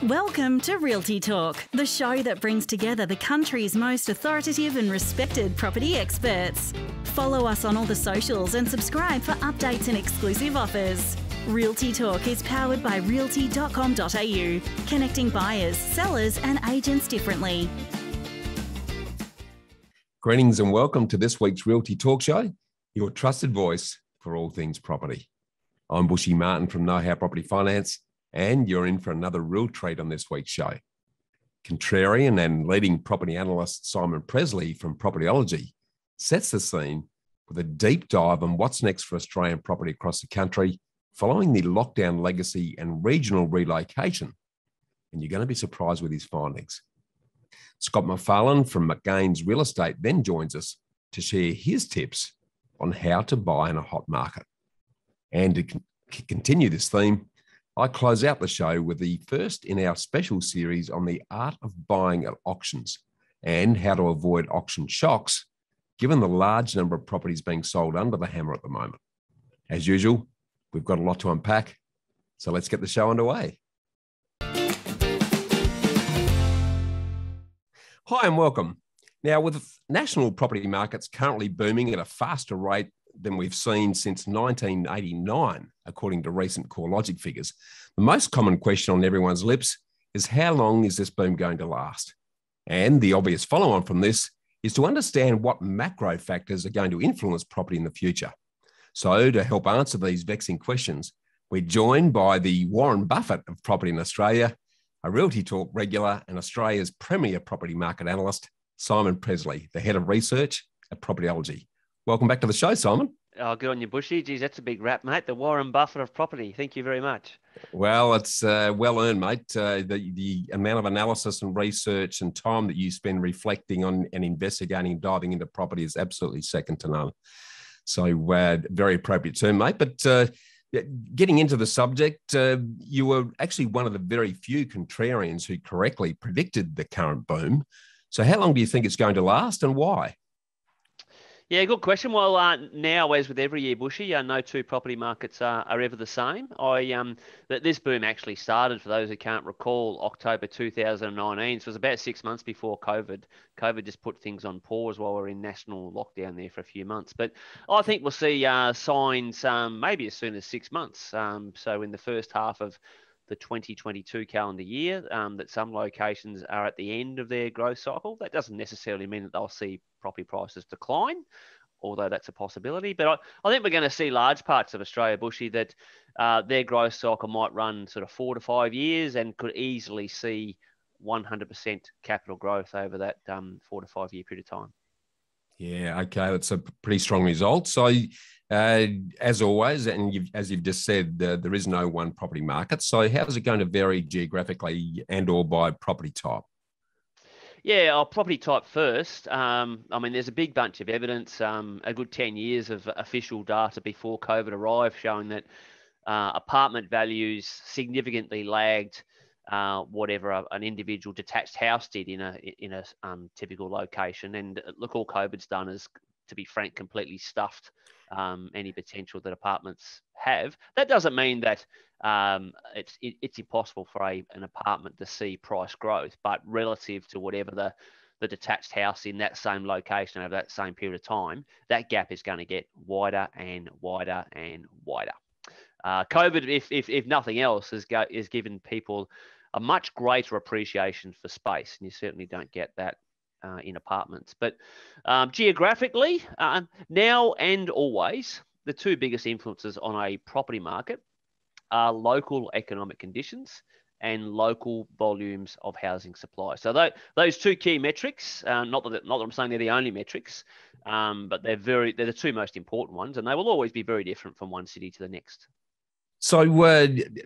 Welcome to Realty Talk, the show that brings together the country's most authoritative and respected property experts. Follow us on all the socials and subscribe for updates and exclusive offers. Realty Talk is powered by realty.com.au, connecting buyers, sellers and agents differently. Greetings and welcome to this week's Realty Talk Show, your trusted voice for all things property. I'm Bushy Martin from Know How Property Finance, and you're in for another real treat on this week's show. Contrarian and leading property analyst Simon Pressley from Propertyology sets the scene with a deep dive on what's next for Australian property across the country following the lockdown legacy and regional relocation. And you're going to be surprised with his findings. Scott McPharlin from Magain Real Estate then joins us to share his tips on how to buy in a hot market. And to continue this theme, I close out the show with the first in our special series on the art of buying at auctions and how to avoid auction shocks, given the large number of properties being sold under the hammer at the moment. As usual, we've got a lot to unpack, so let's get the show underway. Hi and welcome. Now, with national property markets currently booming at a faster rate than we've seen since 1989, according to recent CoreLogic figures, the most common question on everyone's lips is how long is this boom going to last? And the obvious follow-on from this is to understand what macro factors are going to influence property in the future. So to help answer these vexing questions, we're joined by the Warren Buffett of property in Australia, a Realty Talk regular and Australia's premier property market analyst, Simon Pressley, the head of research at Propertyology. Welcome back to the show, Simon. Oh, good on you, Bushy. Geez, that's a big rap, mate. The Warren Buffett of property. Thank you very much. Well, it's well earned, mate. The amount of analysis and research and time that you spend reflecting on and investigating and diving into property is absolutely second to none. So very appropriate term, mate. But getting into the subject, you were actually one of the very few contrarians who correctly predicted the current boom. So how long do you think it's going to last and why? Yeah, good question. Well, now, as with every year, Bushy, no two property markets are ever the same. This boom actually started, for those who can't recall, October 2019. So it was about 6 months before COVID. COVID just put things on pause while we're in national lockdown there for a few months. But I think we'll see signs maybe as soon as 6 months. So in the first half of the 2022 calendar year, that some locations are at the end of their growth cycle. That doesn't necessarily mean that they'll see property prices decline, although that's a possibility. But I think we're going to see large parts of Australia, Bushy, that their growth cycle might run sort of 4 to 5 years and could easily see 100% capital growth over that 4 to 5 year period of time. Yeah, okay, that's a pretty strong result. So, as always, and as you've just said, there is no one property market. So how is it going to vary geographically and or by property type? Yeah, I'll property type first. I mean, there's a big bunch of evidence, a good 10 years of official data before COVID arrived, showing that apartment values significantly lagged whatever an individual detached house did in a typical location. And look, all COVID's done is, to be frank, completely stuffed any potential that apartments have. That doesn't mean that it's impossible for an apartment to see price growth, but relative to whatever the detached house in that same location over that same period of time, that gap is going to get wider and wider and wider. COVID, if nothing else, has given people a much greater appreciation for space, and you certainly don't get that in apartments. But geographically, now and always, the two biggest influences on a property market are local economic conditions and local volumes of housing supply. So those two key metrics, not that I'm saying they're the only metrics, but they're the two most important ones, and they will always be very different from one city to the next. So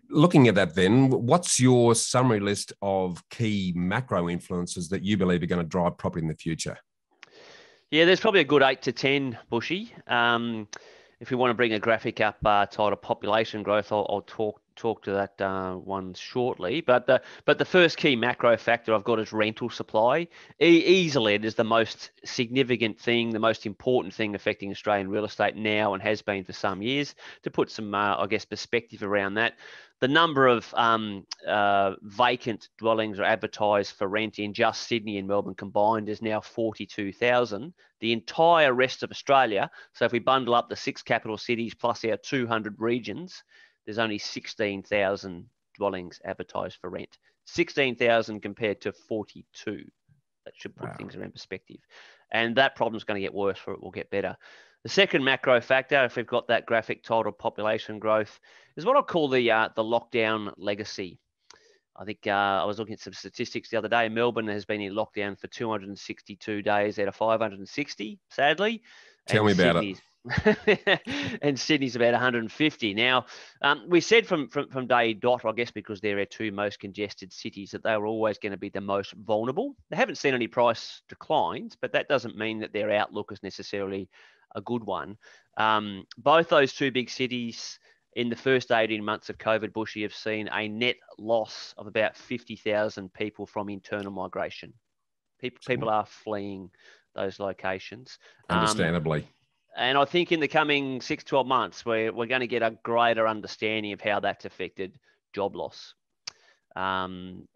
looking at that then, what's your summary list of key macro influences that you believe are going to drive property in the future? Yeah, there's probably a good 8 to 10, Bushy. If we want to bring a graphic up titled population growth, I'll talk talk to that one shortly. But the first key macro factor I've got is rental supply. Easily, it is the most significant thing, the most important thing affecting Australian real estate now and has been for some years. To put some, I guess, perspective around that, the number of vacant dwellings are advertised for rent in just Sydney and Melbourne combined is now 42,000. The entire rest of Australia, so if we bundle up the 6 capital cities plus our 200 regions, there's only 16,000 dwellings advertised for rent. 16,000 compared to 42. That should put things in perspective. And that problem's going to get worse before it will get better. The second macro factor, if we've got that graphic titled population growth, is what I call the lockdown legacy. I think I was looking at some statistics the other day. Melbourne has been in lockdown for 262 days out of 560, sadly. Tell me about it. And Sydney's about 150. Now, we said from day dot, I guess because they're our two most congested cities, that they were always going to be the most vulnerable. They haven't seen any price declines, but that doesn't mean that their outlook is necessarily a good one. Both those two big cities in the first 18 months of COVID, Bushy, have seen a net loss of about 50,000 people from internal migration. People are fleeing those locations. Understandably. And I think in the coming 6 to 12 months, we're going to get a greater understanding of how that's affected job loss. And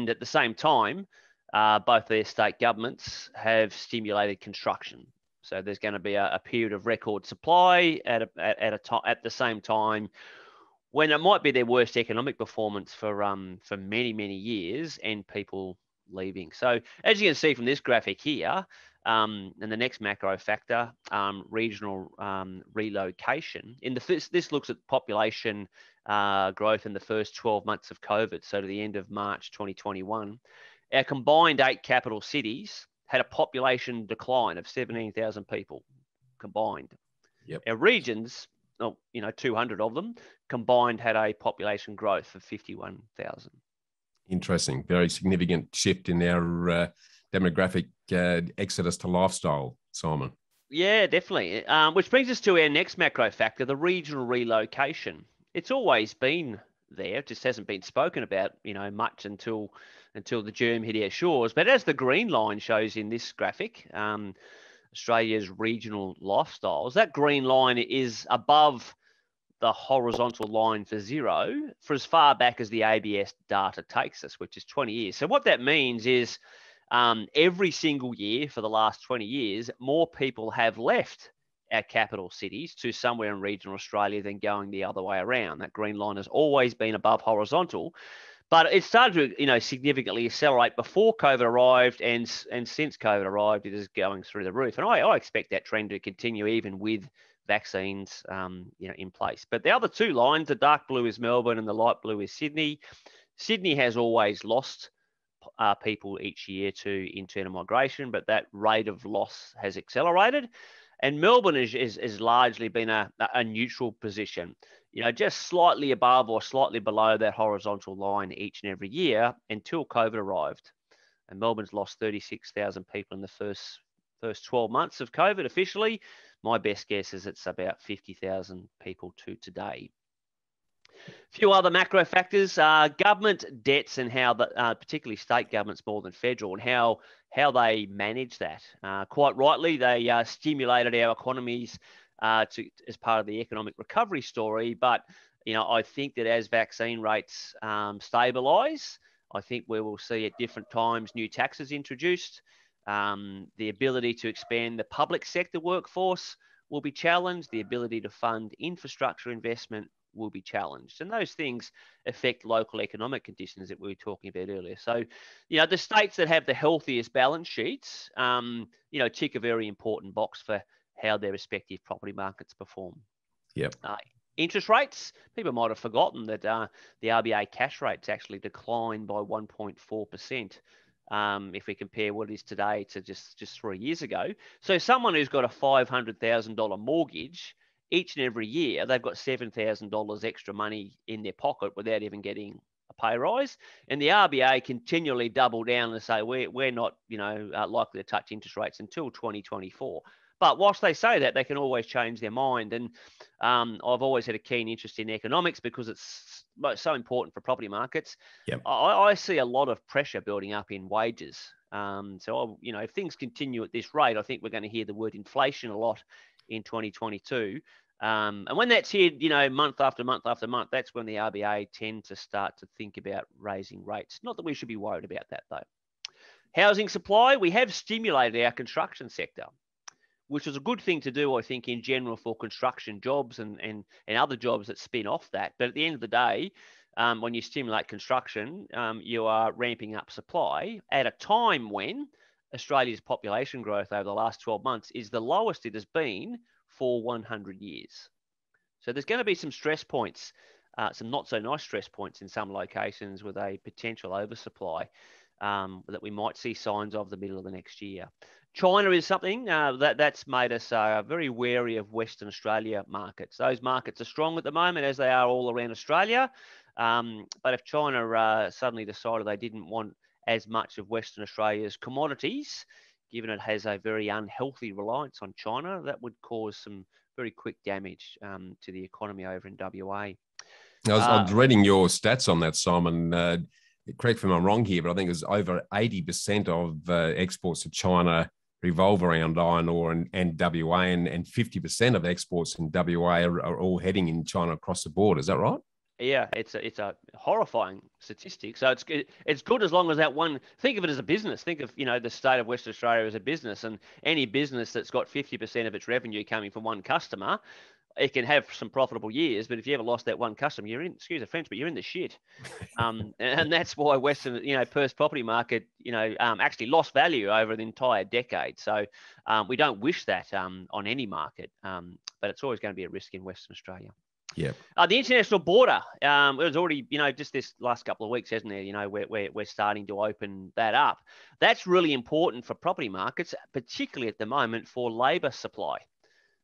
at the same time, both their state governments have stimulated construction. So there's going to be a period of record supply at the same time when it might be their worst economic performance for many, many years, and people leaving. So as you can see from this graphic here, and the next macro factor, regional relocation. This looks at population growth in the first 12 months of COVID, so to the end of March 2021. Our combined 8 capital cities had a population decline of 17,000 people combined. Yep. Our regions, 200 of them combined, had a population growth of 51,000. Interesting. Very significant shift in our demographic exodus to lifestyle, Simon. Yeah, definitely. Which brings us to our next macro factor, the regional relocation. It's always been there, it just hasn't been spoken about, much until the germ hit our shores. But as the green line shows in this graphic, Australia's regional lifestyles, that green line is above the horizontal line for zero for as far back as the ABS data takes us, which is 20 years. So what that means is every single year for the last 20 years, more people have left our capital cities to somewhere in regional Australia than going the other way around. That green line has always been above horizontal, but it started to significantly accelerate before COVID arrived, and since COVID arrived, it is going through the roof. And I expect that trend to continue even with vaccines in place. But the other two lines, the dark blue is Melbourne and the light blue is Sydney. Sydney has always lost people each year to internal migration, but that rate of loss has accelerated. And Melbourne is largely been a neutral position, just slightly above or slightly below that horizontal line each and every year until COVID arrived. And Melbourne's lost 36,000 people in the first 12 months of COVID officially. My best guess is it's about 50,000 people to today. A few other macro factors, government debts and how, particularly state governments more than federal, and how they manage that. Quite rightly, they stimulated our economies as part of the economic recovery story. But, I think that as vaccine rates stabilise, I think we will see at different times new taxes introduced. The ability to expand the public sector workforce will be challenged. The ability to fund infrastructure investment will be challenged. And those things affect local economic conditions that we were talking about earlier. So, the states that have the healthiest balance sheets, tick a very important box for how their respective property markets perform. Yep. Interest rates, people might have forgotten that the RBA cash rates actually declined by 1.4%. If we compare what it is today to just 3 years ago. So someone who's got a $500,000 mortgage, each and every year, they've got $7,000 extra money in their pocket without even getting a pay rise. And the RBA continually double down and say, we're not, likely to touch interest rates until 2024. But whilst they say that, they can always change their mind. And I've always had a keen interest in economics because it's so important for property markets. Yep. I see a lot of pressure building up in wages. If things continue at this rate, I think we're going to hear the word inflation a lot in 2022. And when that's here, month after month after month, that's when the RBA tend to start to think about raising rates. Not that we should be worried about that, though. Housing supply, we have stimulated our construction sector, which is a good thing to do, I think, in general for construction jobs and other jobs that spin off that. But at the end of the day, when you stimulate construction, you are ramping up supply at a time when Australia's population growth over the last 12 months is the lowest it has been for 100 years. So there's going to be some stress points, some not so nice stress points in some locations with a potential oversupply that we might see signs of the middle of the next year. China is something that's made us very wary of Western Australia markets. Those markets are strong at the moment, as they are all around Australia. But if China suddenly decided they didn't want as much of Western Australia's commodities, given it has a very unhealthy reliance on China, that would cause some very quick damage to the economy over in WA. I was reading your stats on that, Simon. Correct me if I'm wrong here, but I think it was over 80% of exports to China revolve around iron ore and WA, and 50% of exports in WA are all heading in China across the board. Is that right? Yeah, it's a horrifying statistic. So it's good as long as that one. Think of it as a business. Think of the state of Western Australia as a business, and any business that's got 50% of its revenue coming from one customer, it can have some profitable years. But if you ever lost that one customer, you're in. Excuse the French, but you're in the shit. And that's why Western, Perth's property market, actually lost value over an entire decade. So we don't wish that on any market, but it's always going to be a risk in Western Australia. Yeah. The international border, it was already, just this last couple of weeks, hasn't there? We're starting to open that up. That's really important for property markets, particularly at the moment for labour supply.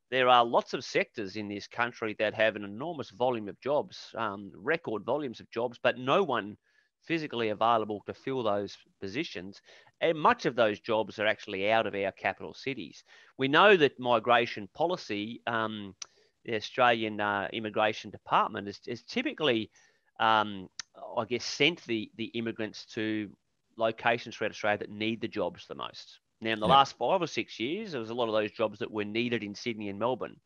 There are lots of sectors in this country that have an enormous volume of jobs, record volumes of jobs, but no one physically available to fill those positions. And much of those jobs are actually out of our capital cities. We know that migration policy, the Australian Immigration Department is typically, sent the immigrants to locations throughout Australia that need the jobs the most. Now, in the last 5 or 6 years, there was a lot of those jobs that were needed in Sydney and Melbourne.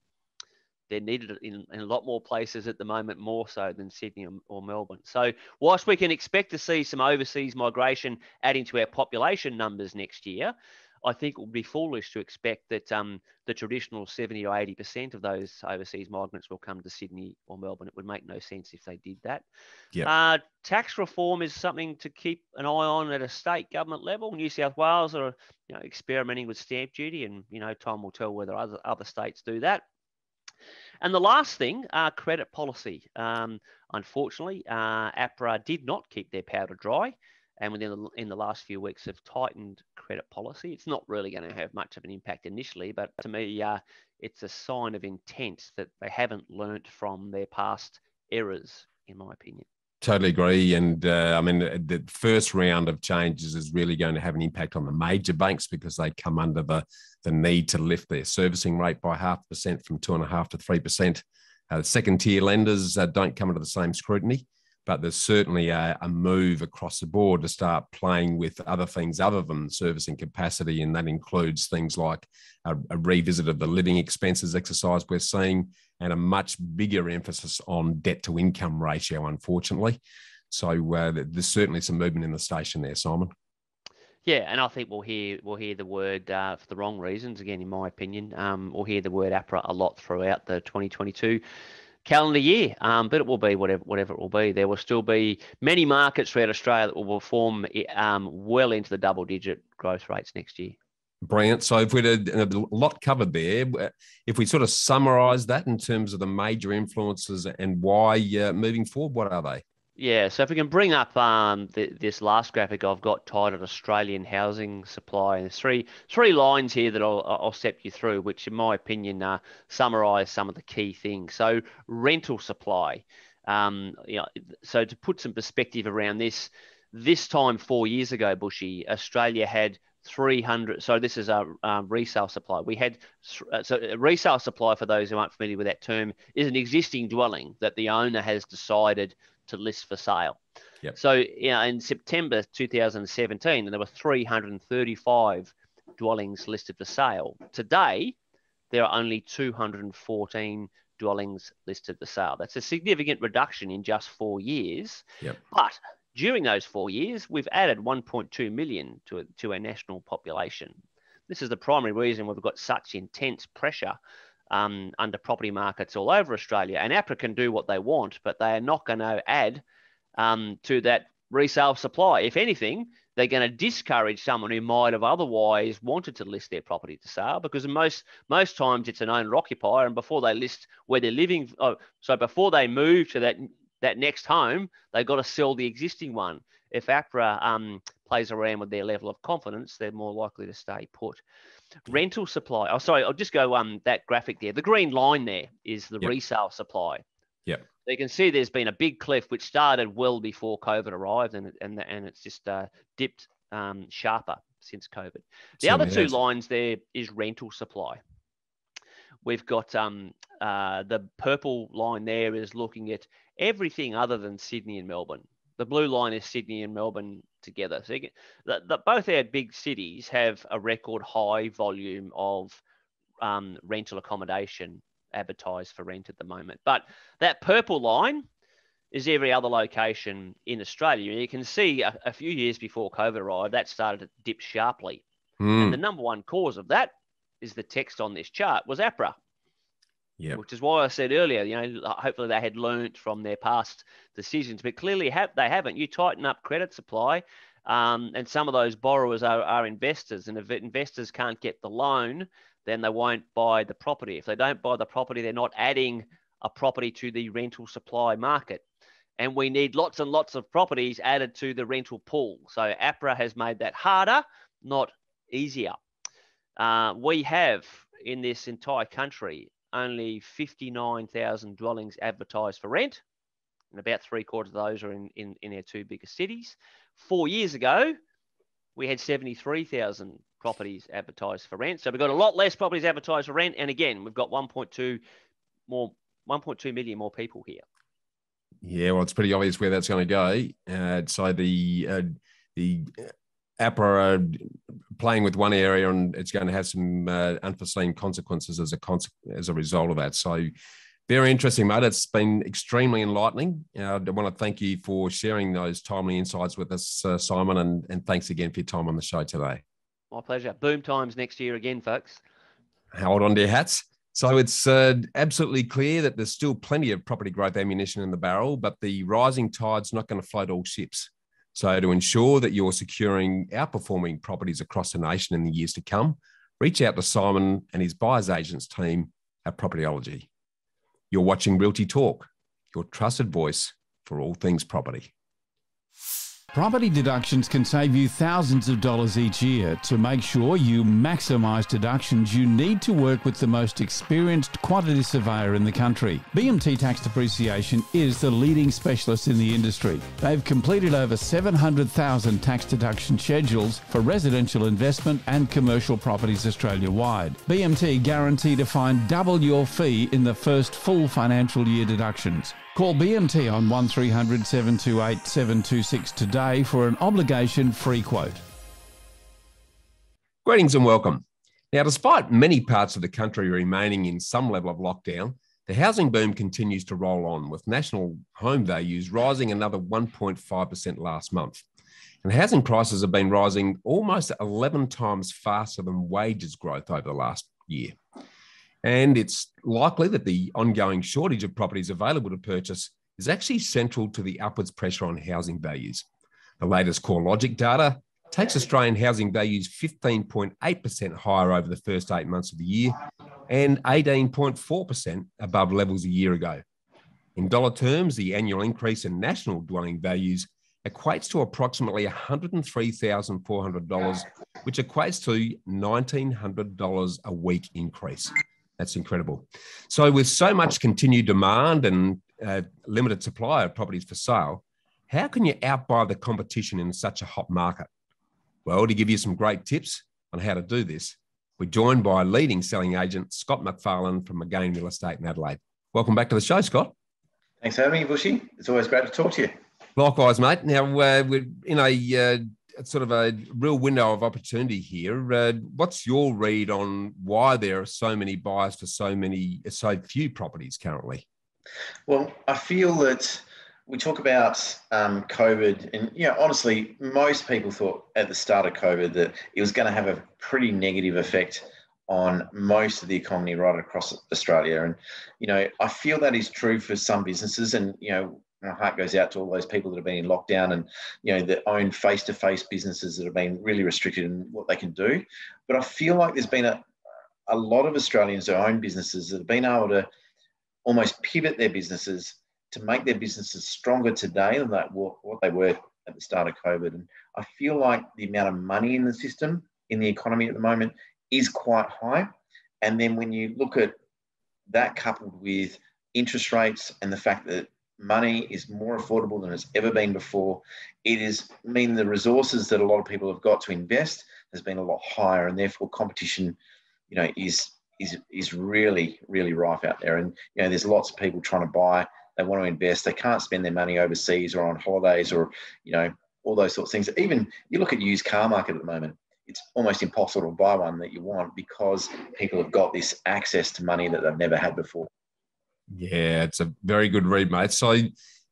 They're needed in a lot more places at the moment, more so than Sydney or Melbourne. So whilst we can expect to see some overseas migration adding to our population numbers next year, I think it would be foolish to expect that the traditional 70 or 80% of those overseas migrants will come to Sydney or Melbourne. It would make no sense if they did that. Yep. Tax reform is something to keep an eye on at a state government level. New South Wales are experimenting with stamp duty, and time will tell whether other states do that. And the last thing, credit policy. Unfortunately, APRA did not keep their powder dry, and in the last few weeks have tightened credit policy. It's not really going to have much of an impact initially, but to me, it's a sign of intent that they haven't learnt from their past errors, in my opinion. Totally agree. And the first round of changes is really going to have an impact on the major banks because they come under the need to lift their servicing rate by 0.5% from 2.5% to 3%. Second tier lenders don't come under the same scrutiny. But there's certainly a move across the board to start playing with other things other than servicing capacity, and that includes things like a revisit of the living expenses exercise we're seeing, and a much bigger emphasis on debt-to-income ratio, unfortunately. So there's certainly some movement in the station there, Simon. Yeah, and I think we'll hear the word for the wrong reasons, again, in my opinion. We'll hear the word APRA a lot throughout the 2022 calendar year, but it will be whatever it will be. There will still be many markets throughout Australia that will perform well into the double-digit growth rates next year. Brilliant. So if we had a lot covered there, if we sort of summarise that in terms of the major influences and why moving forward, what are they? Yeah, so if we can bring up this last graphic I've got titled Australian housing supply, and there's three lines here that I'll step you through, which in my opinion summarise some of the key things. So rental supply, so to put some perspective around this time 4 years ago, Bushy, Australia had 300. So this is a resale supply. We had so a resale supply, for those who aren't familiar with that term, is an existing dwelling that the owner has decided to list for sale. Yep. So in September 2017, there were 335 dwellings listed for sale. Today, there are only 214 dwellings listed for sale. That's a significant reduction in just 4 years. Yep. But during those 4 years, we've added 1.2 million to our national population. This is the primary reason we've got such intense pressure under property markets all over Australia. And APRA can do what they want, but they are not going to add to that resale supply. If anything, they're going to discourage someone who might have otherwise wanted to list their property to sale, because most times it's an owner-occupier, and before they list where they're living, so before they move to that next home, they've got to sell the existing one. If APRA plays around with their level of confidence, they're more likely to stay put. Rental supply. Oh, sorry, I'll just go that graphic there. The green line there is the resale supply. Yep. So you can see there's been a big cliff which started well before COVID arrived, and it's just dipped sharper since COVID. The other two lines there is rental supply. We've got the purple line there is looking at everything other than Sydney and Melbourne. The blue line is Sydney and Melbourne together. So both our big cities have a record high volume of rental accommodation advertised for rent at the moment. But that purple line is every other location in Australia. You can see a few years before COVID arrived, that started to dip sharply. And the number one cause of that is the text on this chart was APRA. Yeah, which is why I said earlier, hopefully they had learnt from their past decisions, but clearly they haven't. You tighten up credit supply, and some of those borrowers are investors, and if investors can't get the loan, then they won't buy the property. If they don't buy the property, they're not adding a property to the rental supply market. And we need lots and lots of properties added to the rental pool. So APRA has made that harder, not easier. We have, in this entire country, only 59,000 dwellings advertised for rent, and about 3/4 of those are in our two biggest cities. 4 years ago, we had 73,000 properties advertised for rent. So we've got a lot less properties advertised for rent, and again, we've got 1.2 million more people here. Yeah, well, it's pretty obvious where that's going to go. So the APRA are playing with one area, and it's going to have some unforeseen consequences as a result of that. So very interesting, mate. It's been extremely enlightening. I want to thank you for sharing those timely insights with us, Simon, and thanks again for your time on the show today. My pleasure. Boom times next year again, folks. Hold on to your hats. So it's absolutely clear that there's still plenty of property growth ammunition in the barrel, but the rising tide's not going to float all ships. So to ensure that you're securing outperforming properties across the nation in the years to come, reach out to Simon and his buyer's agents team at Propertyology. You're watching Realty Talk, your trusted voice for all things property. Property deductions can save you thousands of dollars each year. To make sure you maximise deductions, you need to work with the most experienced quantity surveyor in the country. BMT Tax Depreciation is the leading specialist in the industry. They've completed over 700,000 tax deduction schedules for residential investment and commercial properties Australia-wide. BMT guarantee to find double your fee in the first full financial year deductions. Call BMT on 1300 728 726 today for an obligation-free quote. Greetings and welcome. Now, despite many parts of the country remaining in some level of lockdown, the housing boom continues to roll on, with national home values rising another 1.5% last month. And housing prices have been rising almost 11 times faster than wages growth over the last year. And it's likely that the ongoing shortage of properties available to purchase is actually central to the upwards pressure on housing values. The latest CoreLogic data takes Australian housing values 15.8% higher over the first 8 months of the year and 18.4% above levels a year ago. In dollar terms, the annual increase in national dwelling values equates to approximately $103,400, which equates to $1,900 a week increase. That's incredible. So with so much continued demand and limited supply of properties for sale, how can you outbuy the competition in such a hot market? Well, to give you some great tips on how to do this, we're joined by leading selling agent Scott McPharlin from Magain Real Estate in Adelaide. Welcome back to the show, Scott. Thanks for having me, Bushy. It's always great to talk to you. Likewise, mate. Now, we're in a sort of a real window of opportunity here. What's your read on why there are so many buyers for so few properties currently? Well, I feel that we talk about COVID, and honestly, most people thought at the start of COVID that it was going to have a pretty negative effect on most of the economy right across Australia. And I feel that is true for some businesses, and my heart goes out to all those people that have been in lockdown and that own face-to-face businesses that have been really restricted in what they can do. But I feel like there's been a lot of Australians who own businesses that have been able to almost pivot their businesses to make their businesses stronger today than what they were at the start of COVID. And I feel like the amount of money in the system, in the economy at the moment, is quite high. And then when you look at that coupled with interest rates and the fact that money is more affordable than it's ever been before, it is mean the resources that a lot of people have got to invest has been a lot higher, and therefore competition, is really, really rife out there. And there's lots of people trying to buy. They want to invest. They can't spend their money overseas or on holidays or all those sorts of things. Even you look at used car market at the moment, it's almost impossible to buy one that you want because people have got this access to money that they've never had before. Yeah, it's a very good read, mate. So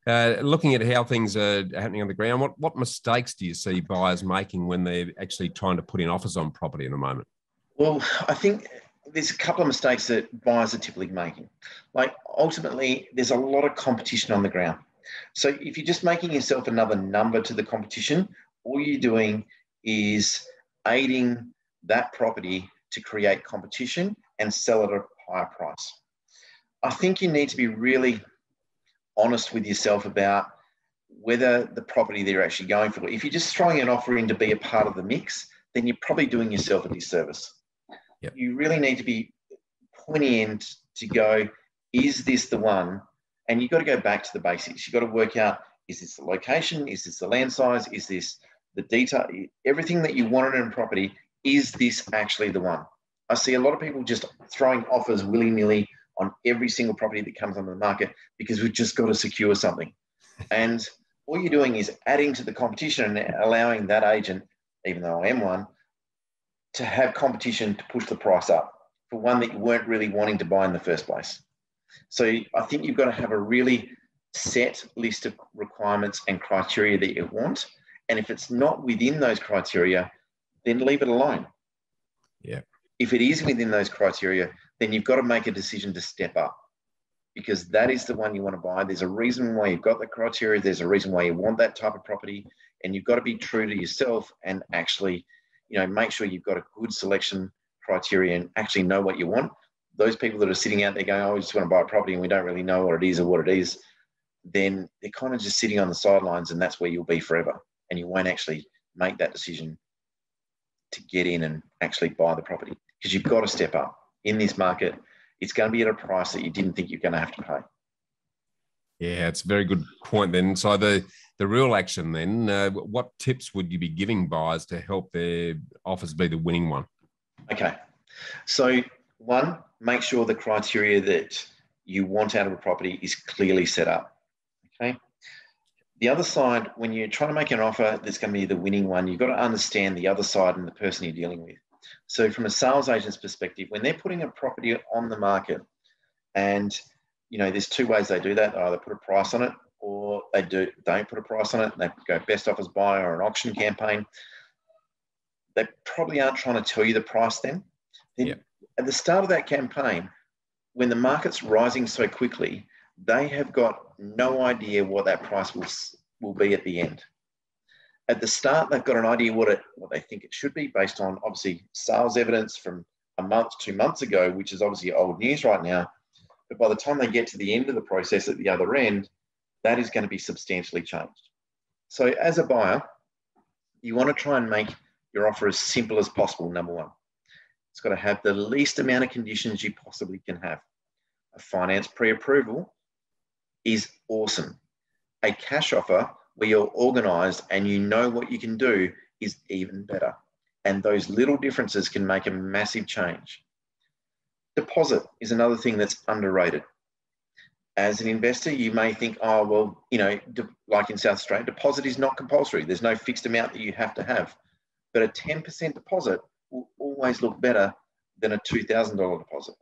looking at how things are happening on the ground, what mistakes do you see buyers making when they're actually trying to put in offers on property in the moment? Well, I think there's a couple of mistakes that buyers are typically making. Like ultimately, there's a lot of competition on the ground. So if you're just making yourself another number to the competition, all you're doing is aiding that property to create competition and sell it at a higher price. I think you need to be really honest with yourself about whether the property they're actually going for. If you're just throwing an offer in to be a part of the mix, then you're probably doing yourself a disservice. Yep. You really need to be pointing in to go, is this the one? And you've got to go back to the basics. You've got to work out, is this the location? Is this the land size? Is this the detail? Everything that you wanted in a property, is this actually the one? I see a lot of people just throwing offers willy-nilly on every single property that comes onto the market because we've just got to secure something. And all you're doing is adding to the competition and allowing that agent, even though I am one, to have competition to push the price up for one that you weren't really wanting to buy in the first place. So I think you've got to have a really set list of requirements and criteria that you want. And if it's not within those criteria, then leave it alone. Yeah. If it is within those criteria, then you've got to make a decision to step up, because that is the one you want to buy. There's a reason why you've got the criteria. There's a reason why you want that type of property, and you've got to be true to yourself and actually, make sure you've got a good selection criteria and actually know what you want. Those people that are sitting out there going, oh, we just want to buy a property and we don't really know what it is or what it is, then they're kind of just sitting on the sidelines, and that's where you'll be forever. And you won't actually make that decision to get in and actually buy the property, because you've got to step up. In this market, it's going to be at a price that you didn't think you're going to have to pay. Yeah, it's a very good point then. So the real action then, what tips would you be giving buyers to help their offers be the winning one? Okay. So one, make sure the criteria that you want out of a property is clearly set up. Okay. The other side, when you're trying to make an offer that's going to be the winning one, you've got to understand the other side and the person you're dealing with. So from a sales agent's perspective, when they're putting a property on the market, and there's two ways they do that. They either put a price on it, or they don't put a price on it. They go best offers buyer or an auction campaign. They probably aren't trying to tell you the price then. Yeah. At the start of that campaign, when the market's rising so quickly, they have got no idea what that price will be at the end. At the start, they've got an idea what they think it should be based on obviously sales evidence from a month, 2 months ago, which is obviously old news right now. But by the time they get to the end of the process at the other end, that is going to be substantially changed. So as a buyer, you want to try and make your offer as simple as possible, number one. It's got to have the least amount of conditions you possibly can have. A finance pre-approval is awesome. A cash offer where you're organised and you know what you can do is even better. And those little differences can make a massive change. Deposit is another thing that's underrated. As an investor, you may think, oh, well, like in South Australia, deposit is not compulsory. There's no fixed amount that you have to have. But a 10% deposit will always look better than a $2,000 deposit.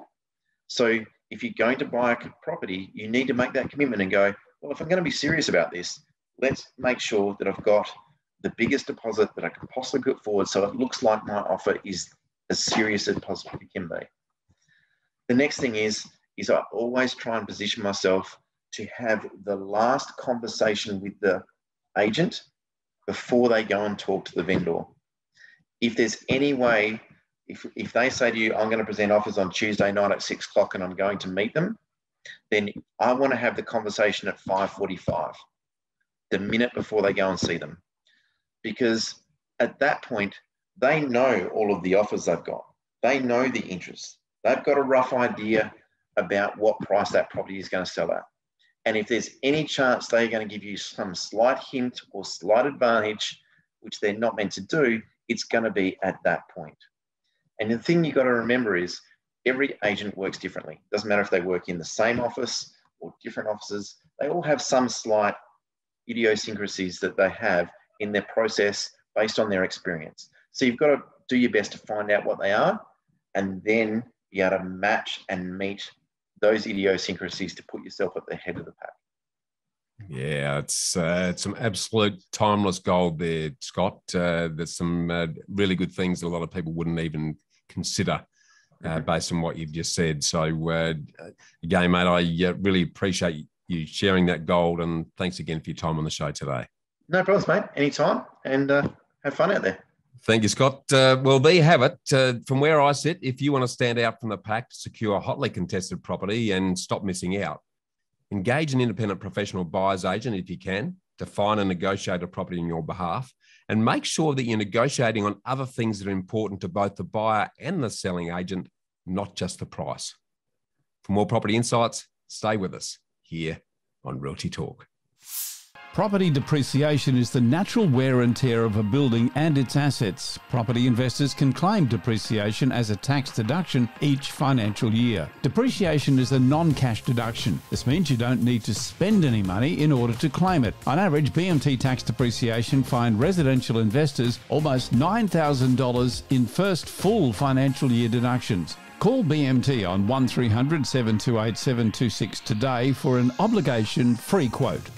So if you're going to buy a property, you need to make that commitment and go, well, if I'm going to be serious about this, let's make sure that I've got the biggest deposit that I can possibly put forward so it looks like my offer is as serious as it possibly can be. The next thing is I always try and position myself to have the last conversation with the agent before they go and talk to the vendor. If there's any way, if they say to you, I'm going to present offers on Tuesday night at 6 o'clock and I'm going to meet them, then I want to have the conversation at 5:45, the minute before they go and see them. Because at that point, they know all of the offers they've got. They know the interest. They've got a rough idea about what price that property is going to sell at. And if there's any chance they're going to give you some slight hint or slight advantage, which they're not meant to do, it's going to be at that point. And the thing you've got to remember is every agent works differently. Doesn't matter if they work in the same office or different offices. They all have some slight idiosyncrasies that they have in their process based on their experience. So you've got to do your best to find out what they are and then be able to match and meet those idiosyncrasies to put yourself at the head of the pack. Yeah, it's some absolute timeless gold there, Scott. There's some really good things that a lot of people wouldn't even consider based on what you've just said. So again, mate, I really appreciate you sharing that gold, and thanks again for your time on the show today. No problems, mate. Anytime, and have fun out there. Thank you, Scott. Well, there you have it. From where I sit, if you want to stand out from the pack to secure a hotly contested property and stop missing out, engage an independent professional buyer's agent if you can to find and negotiate a property on your behalf, and make sure that you're negotiating on other things that are important to both the buyer and the selling agent, not just the price. For more property insights, stay with us here on Realty Talk. Property depreciation is the natural wear and tear of a building and its assets. Property investors can claim depreciation as a tax deduction each financial year. Depreciation is a non-cash deduction. This means you don't need to spend any money in order to claim it. On average, BMT tax depreciation fined residential investors almost $9,000 in first full financial year deductions. Call BMT on 1300 728 726 today for an obligation-free quote.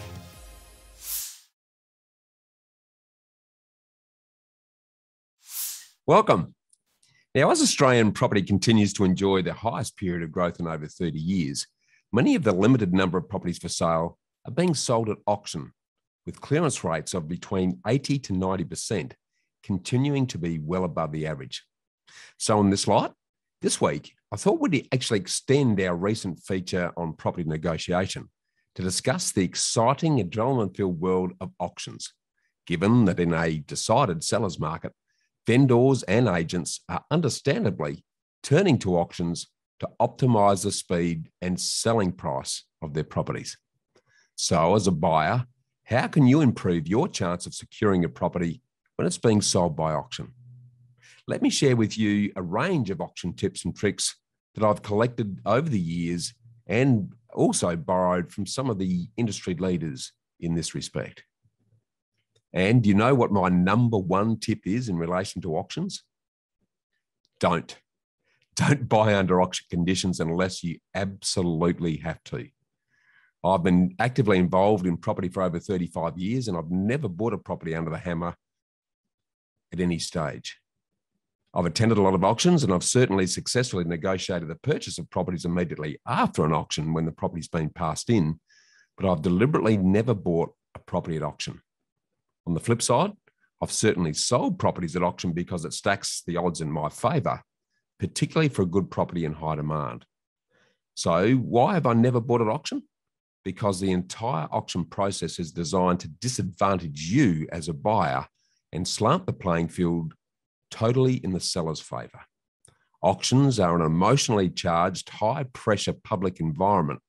Welcome. Now, as Australian property continues to enjoy the highest period of growth in over 30 years, many of the limited number of properties for sale are being sold at auction, with clearance rates of between 80 to 90%, continuing to be well above the average. So in this light, this week, I thought we'd actually extend our recent feature on property negotiation to discuss the exciting adrenaline-filled world of auctions, given that in a decided seller's market, vendors and agents are understandably turning to auctions to optimize the speed and selling price of their properties. So as a buyer, how can you improve your chance of securing a property when it's being sold by auction? Let me share with you a range of auction tips and tricks that I've collected over the years and also borrowed from some of the industry leaders in this respect. And you know what my number one tip is in relation to auctions? Don't buy under auction conditions unless you absolutely have to. I've been actively involved in property for over 35 years, and I've never bought a property under the hammer at any stage. I've attended a lot of auctions, and I've certainly successfully negotiated the purchase of properties immediately after an auction when the property's been passed in, but I've deliberately never bought a property at auction. On the flip side, I've certainly sold properties at auction because it stacks the odds in my favour, particularly for a good property in high demand. So why have I never bought at auction? Because the entire auction process is designed to disadvantage you as a buyer and slant the playing field totally in the seller's favour. Auctions are an emotionally charged, high-pressure public environment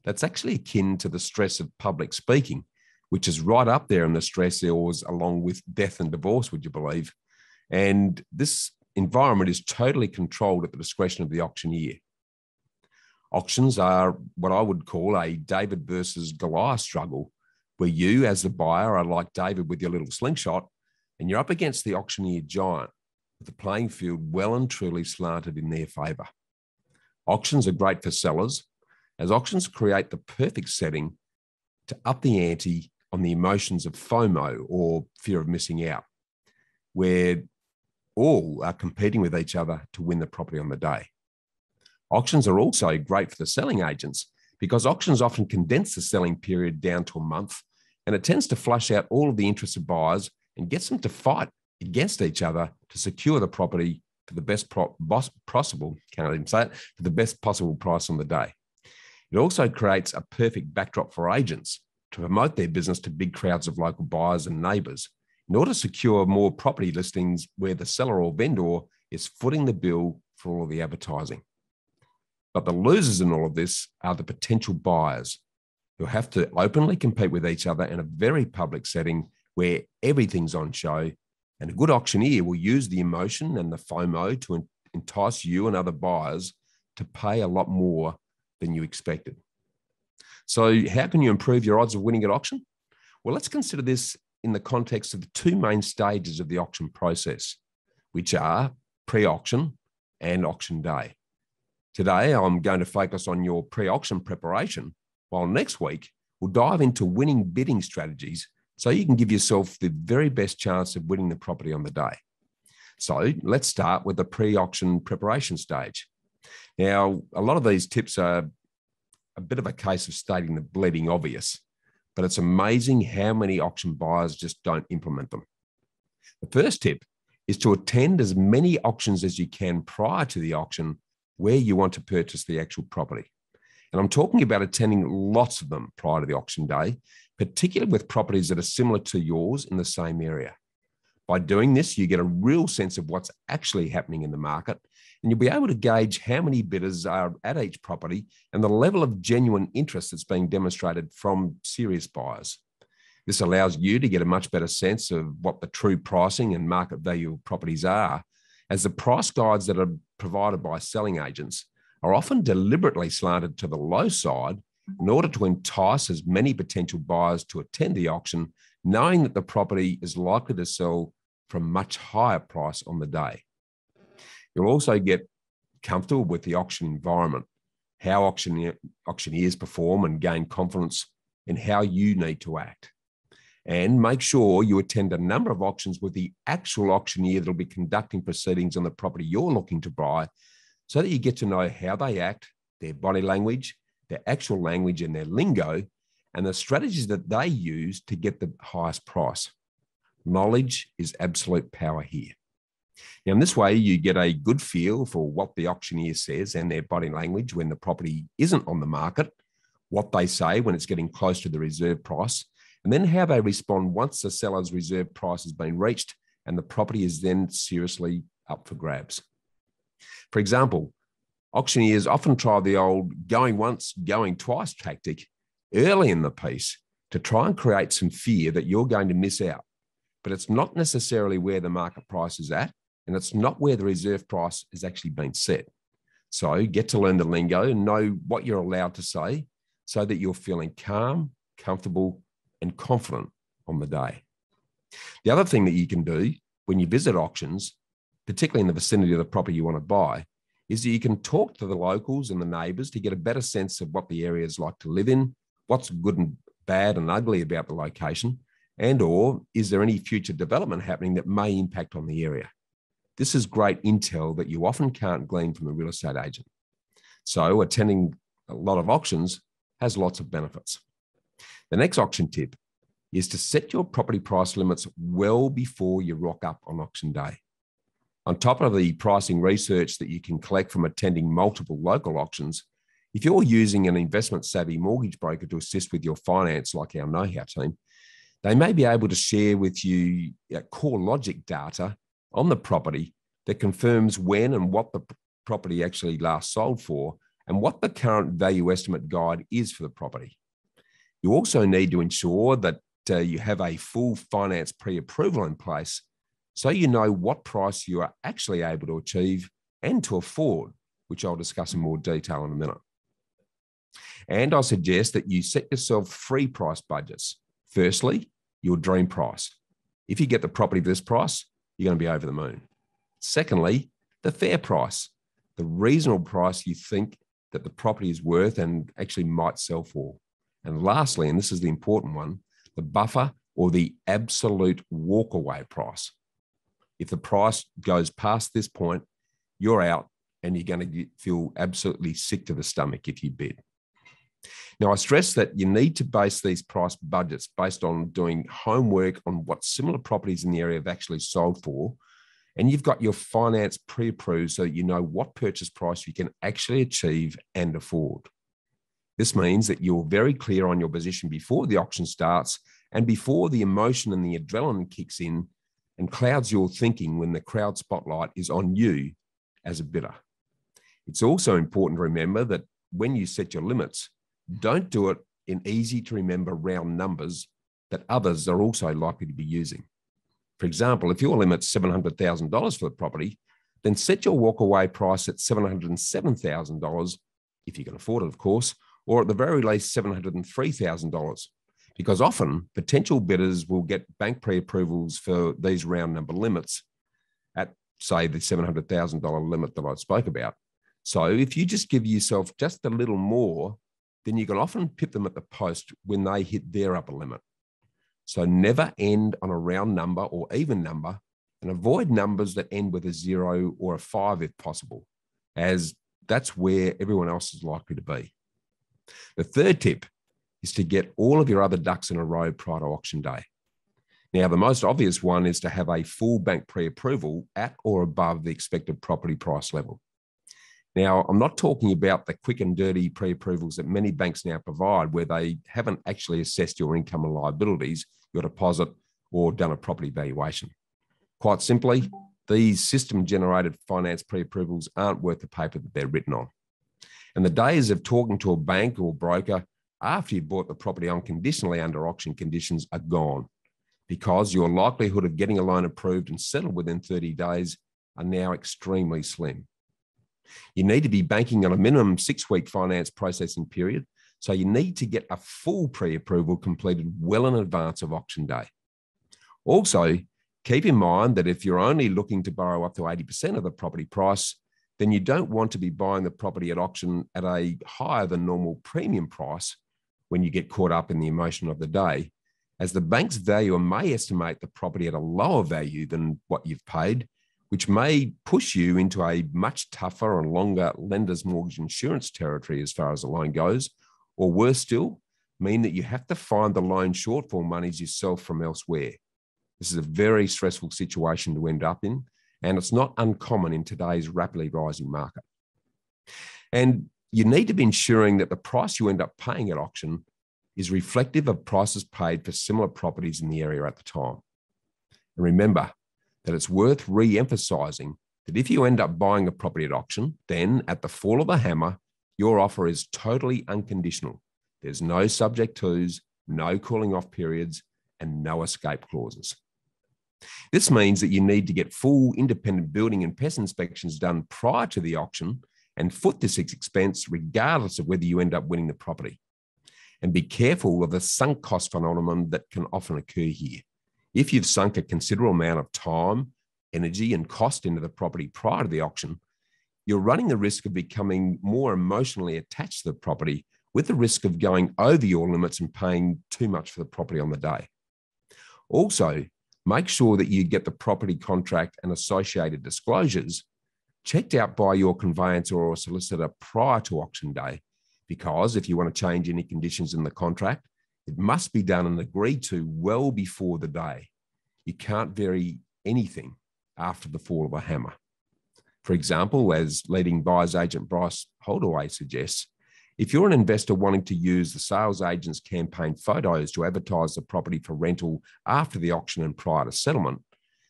that's actually akin to the stress of public speaking, which is right up there in the stressors along with death and divorce, would you believe? And this environment is totally controlled at the discretion of the auctioneer. Auctions are what I would call a David versus Goliath struggle, where you as the buyer are like David with your little slingshot, and you're up against the auctioneer giant with the playing field well and truly slanted in their favour. Auctions are great for sellers, as auctions create the perfect setting to up the ante on the emotions of FOMO, or fear of missing out, where all are competing with each other to win the property on the day. Auctions are also great for the selling agents because auctions often condense the selling period down to a month, and it tends to flush out all of the interested buyers and gets them to fight against each other to secure the property for the best possible, can't even say it, for the best possible price on the day. It also creates a perfect backdrop for agents to promote their business to big crowds of local buyers and neighbours in order to secure more property listings where the seller or vendor is footing the bill for all of the advertising. But the losers in all of this are the potential buyers who have to openly compete with each other in a very public setting where everything's on show, and a good auctioneer will use the emotion and the FOMO to entice you and other buyers to pay a lot more than you expected. So how can you improve your odds of winning at auction? Well, let's consider this in the context of the two main stages of the auction process, which are pre-auction and auction day. Today, I'm going to focus on your pre-auction preparation, while next week we'll dive into winning bidding strategies so you can give yourself the very best chance of winning the property on the day. So let's start with the pre-auction preparation stage. Now, a lot of these tips are a bit of a case of stating the bleeding obvious, but it's amazing how many auction buyers just don't implement them. The first tip is to attend as many auctions as you can prior to the auction where you want to purchase the actual property. And I'm talking about attending lots of them prior to the auction day, particularly with properties that are similar to yours in the same area. By doing this, you get a real sense of what's actually happening in the market, and you'll be able to gauge how many bidders are at each property and the level of genuine interest that's being demonstrated from serious buyers. This allows you to get a much better sense of what the true pricing and market value of properties are, as the price guides that are provided by selling agents are often deliberately slanted to the low side in order to entice as many potential buyers to attend the auction, knowing that the property is likely to sell for a much higher price on the day. You'll also get comfortable with the auction environment, how auctioneers perform, and gain confidence in how you need to act. And make sure you attend a number of auctions with the actual auctioneer that will be conducting proceedings on the property you're looking to buy, so that you get to know how they act, their body language, their actual language and their lingo, and the strategies that they use to get the highest price. Knowledge is absolute power here. Now, in this way, you get a good feel for what the auctioneer says and their body language when the property isn't on the market, what they say when it's getting close to the reserve price, and then how they respond once the seller's reserve price has been reached and the property is then seriously up for grabs. For example, auctioneers often try the old going once, going twice tactic early in the piece to try and create some fear that you're going to miss out. But it's not necessarily where the market price is at, and it's not where the reserve price has actually been set. So get to learn the lingo and know what you're allowed to say so that you're feeling calm, comfortable, and confident on the day. The other thing that you can do when you visit auctions, particularly in the vicinity of the property you want to buy, is that you can talk to the locals and the neighbours to get a better sense of what the area is like to live in, what's good and bad and ugly about the location, and or is there any future development happening that may impact on the area. This is great intel that you often can't glean from a real estate agent. So attending a lot of auctions has lots of benefits. The next auction tip is to set your property price limits well before you rock up on auction day. On top of the pricing research that you can collect from attending multiple local auctions, if you're using an investment-savvy mortgage broker to assist with your finance, like our know-how team, they may be able to share with you core logic data on the property that confirms when and what the property actually last sold for and what the current value estimate guide is for the property. You also need to ensure that you have a full finance pre-approval in place so you know what price you are actually able to achieve and to afford, which I'll discuss in more detail in a minute. And I suggest that you set yourself 3 price budgets. Firstly, your dream price. If you get the property for this price, you're going to be over the moon. Secondly, the fair price, the reasonable price you think that the property is worth and actually might sell for. And lastly, and this is the important one, the buffer or the absolute walkaway price. If the price goes past this point, you're out and you're going to feel absolutely sick to the stomach if you bid. Now, I stress that you need to base these price budgets based on doing homework on what similar properties in the area have actually sold for, and you've got your finance pre-approved so that you know what purchase price you can actually achieve and afford. This means that you're very clear on your position before the auction starts and before the emotion and the adrenaline kicks in and clouds your thinking when the crowd spotlight is on you as a bidder. It's also important to remember that when you set your limits, don't do it in easy to remember round numbers that others are also likely to be using. For example, if your limit's $700,000 for the property, then set your walkaway price at $707,000, if you can afford it, of course, or at the very least $703,000, because often potential bidders will get bank pre-approvals for these round number limits at, say, the $700,000 limit that I spoke about. So if you just give yourself just a little more, then you can often pip them at the post when they hit their upper limit. So never end on a round number or even number, and avoid numbers that end with a 0 or a 5 if possible, as that's where everyone else is likely to be. The third tip is to get all of your other ducks in a row prior to auction day. Now, the most obvious one is to have a full bank pre-approval at or above the expected property price level. Now, I'm not talking about the quick and dirty pre-approvals that many banks now provide, where they haven't actually assessed your income and liabilities, your deposit, or done a property valuation. Quite simply, these system-generated finance pre-approvals aren't worth the paper that they're written on. And the days of talking to a bank or broker after you bought the property unconditionally under auction conditions are gone, because your likelihood of getting a loan approved and settled within 30 days are now extremely slim. You need to be banking on a minimum 6-week finance processing period, so you need to get a full pre-approval completed well in advance of auction day. Also, keep in mind that if you're only looking to borrow up to 80% of the property price, then you don't want to be buying the property at auction at a higher than normal premium price when you get caught up in the emotion of the day, as the bank's valuer may estimate the property at a lower value than what you've paid, which may push you into a much tougher and longer lender's mortgage insurance territory as far as the loan goes, or worse still, mean that you have to find the loan shortfall monies yourself from elsewhere. This is a very stressful situation to end up in, and it's not uncommon in today's rapidly rising market. And you need to be ensuring that the price you end up paying at auction is reflective of prices paid for similar properties in the area at the time. And remember that it's worth re-emphasising that if you end up buying a property at auction, then at the fall of the hammer, your offer is totally unconditional. There's no subject tos, no cooling off periods, and no escape clauses. This means that you need to get full independent building and pest inspections done prior to the auction and foot this expense regardless of whether you end up winning the property. And be careful of the sunk cost phenomenon that can often occur here. If you've sunk a considerable amount of time, energy, and cost into the property prior to the auction, you're running the risk of becoming more emotionally attached to the property, with the risk of going over your limits and paying too much for the property on the day. Also, make sure that you get the property contract and associated disclosures checked out by your conveyancer or solicitor prior to auction day, because if you want to change any conditions in the contract, it must be done and agreed to well before the day. You can't vary anything after the fall of a hammer. For example, as leading buyer's agent Bryce Holdaway suggests, if you're an investor wanting to use the sales agent's campaign photos to advertise the property for rental after the auction and prior to settlement,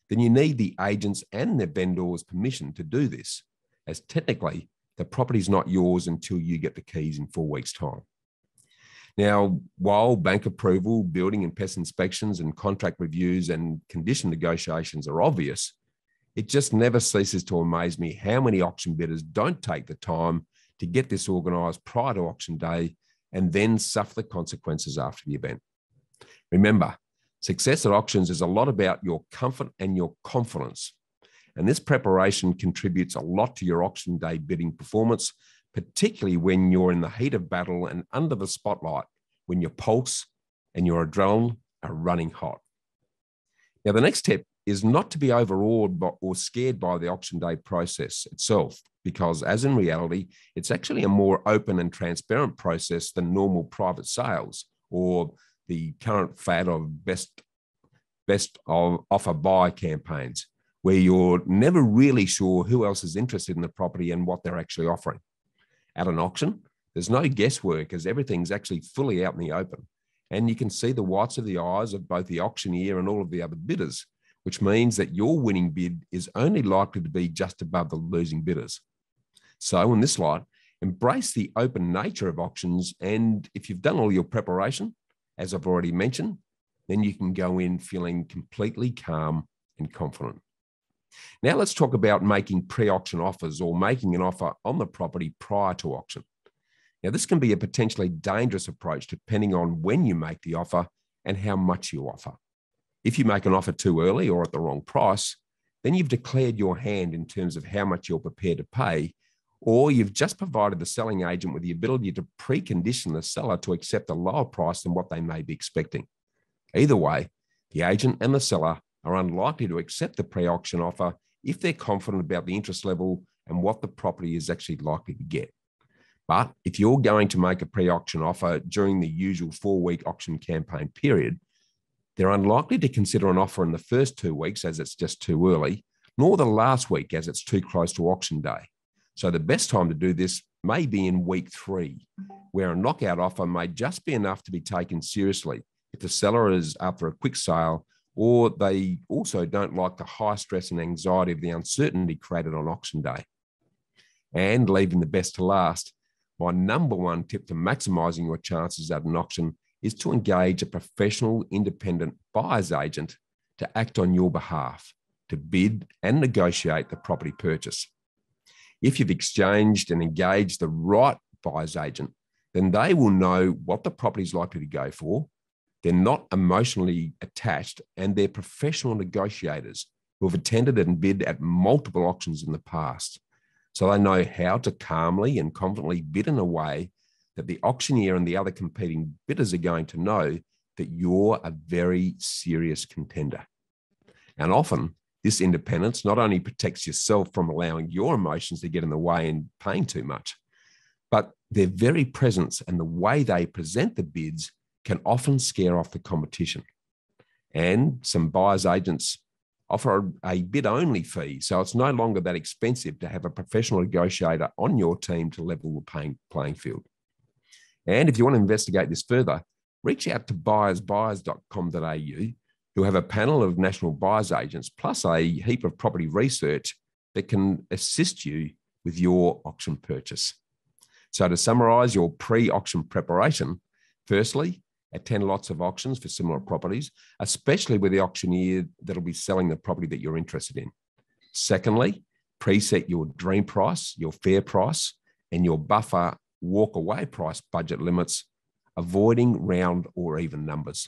then you need the agent's and their vendor's permission to do this, as technically the property is not yours until you get the keys in 4 weeks' time. Now, while bank approval, building and pest inspections and contract reviews and condition negotiations are obvious, it just never ceases to amaze me how many auction bidders don't take the time to get this organised prior to auction day and then suffer the consequences after the event. Remember, success at auctions is a lot about your comfort and your confidence. And this preparation contributes a lot to your auction day bidding performance, particularly when you're in the heat of battle and under the spotlight, when your pulse and your adrenaline are running hot. Now, the next step is not to be overawed or scared by the auction day process itself, because as in reality, it's actually a more open and transparent process than normal private sales or the current fad of best of offer buy campaigns, where you're never really sure who else is interested in the property and what they're actually offering. At an auction, there's no guesswork as everything's actually fully out in the open. And you can see the whites of the eyes of both the auctioneer and all of the other bidders, which means that your winning bid is only likely to be just above the losing bidders. So in this light, embrace the open nature of auctions. And if you've done all your preparation, as I've already mentioned, then you can go in feeling completely calm and confident. Now let's talk about making pre-auction offers or making an offer on the property prior to auction. Now this can be a potentially dangerous approach depending on when you make the offer and how much you offer. If you make an offer too early or at the wrong price, then you've declared your hand in terms of how much you're prepared to pay, or you've just provided the selling agent with the ability to precondition the seller to accept a lower price than what they may be expecting. Either way, the agent and the seller are unlikely to accept the pre-auction offer if they're confident about the interest level and what the property is actually likely to get. But if you're going to make a pre-auction offer during the usual 4-week auction campaign period, they're unlikely to consider an offer in the first 2 weeks as it's just too early, nor the last week as it's too close to auction day. So the best time to do this may be in week 3, where a knockout offer may just be enough to be taken seriously if the seller is after a quick sale, or they also don't like the high stress and anxiety of the uncertainty created on auction day. And leaving the best to last, my number one tip to maximising your chances at an auction is to engage a professional independent buyer's agent to act on your behalf, to bid and negotiate the property purchase. If you've exchanged and engaged the right buyer's agent, then they will know what the property is likely to go for. They're not emotionally attached, and they're professional negotiators who have attended and bid at multiple auctions in the past. So they know how to calmly and confidently bid in a way that the auctioneer and the other competing bidders are going to know that you're a very serious contender. And often, this independence not only protects yourself from allowing your emotions to get in the way and paying too much, but their very presence and the way they present the bids can often scare off the competition. And some buyer's agents offer a bid-only fee, so it's no longer that expensive to have a professional negotiator on your team to level the playing field. And if you want to investigate this further, reach out to buyersbuyers.com.au, who have a panel of national buyers agents plus a heap of property research that can assist you with your auction purchase. So to summarise your pre-auction preparation, firstly, attend lots of auctions for similar properties, especially with the auctioneer that'll be selling the property that you're interested in. Secondly, preset your dream price, your fair price, and your buffer walk-away price budget limits, avoiding round or even numbers.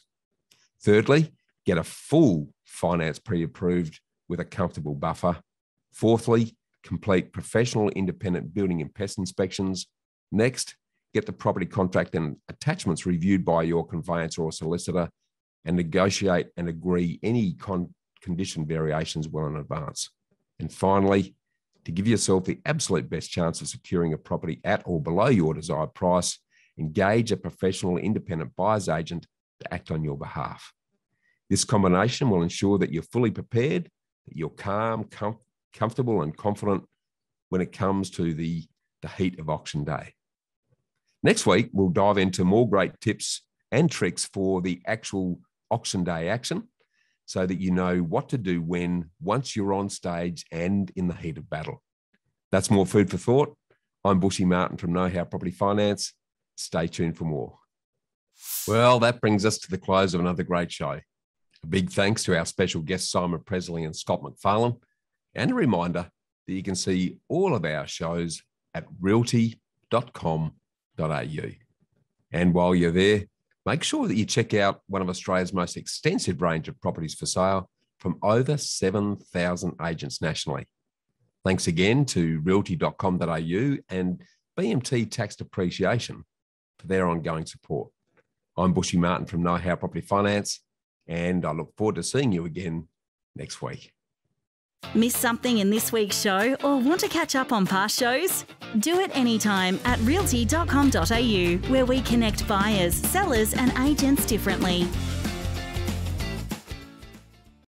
Thirdly, get a full finance pre-approved with a comfortable buffer. Fourthly, complete professional independent building and pest inspections. Next, get the property contract and attachments reviewed by your conveyancer or solicitor, and negotiate and agree any condition variations well in advance. And finally, to give yourself the absolute best chance of securing a property at or below your desired price, engage a professional independent buyer's agent to act on your behalf. This combination will ensure that you're fully prepared, that you're calm, comfortable and confident when it comes to the heat of auction day. Next week, we'll dive into more great tips and tricks for the actual auction day action so that you know what to do once you're on stage and in the heat of battle. That's more food for thought. I'm Bushy Martin from Know How Property Finance. Stay tuned for more. Well, that brings us to the close of another great show. A big thanks to our special guests, Simon Pressley and Scott McPharlin, and a reminder that you can see all of our shows at realty.com.au. And while you're there, make sure that you check out one of Australia's most extensive range of properties for sale from over 7,000 agents nationally. Thanks again to realty.com.au and BMT Tax Depreciation for their ongoing support. I'm Bushy Martin from Know How Property Finance, and I look forward to seeing you again next week. Miss something in this week's show or want to catch up on past shows? Do it anytime at realty.com.au, where we connect buyers, sellers and agents differently.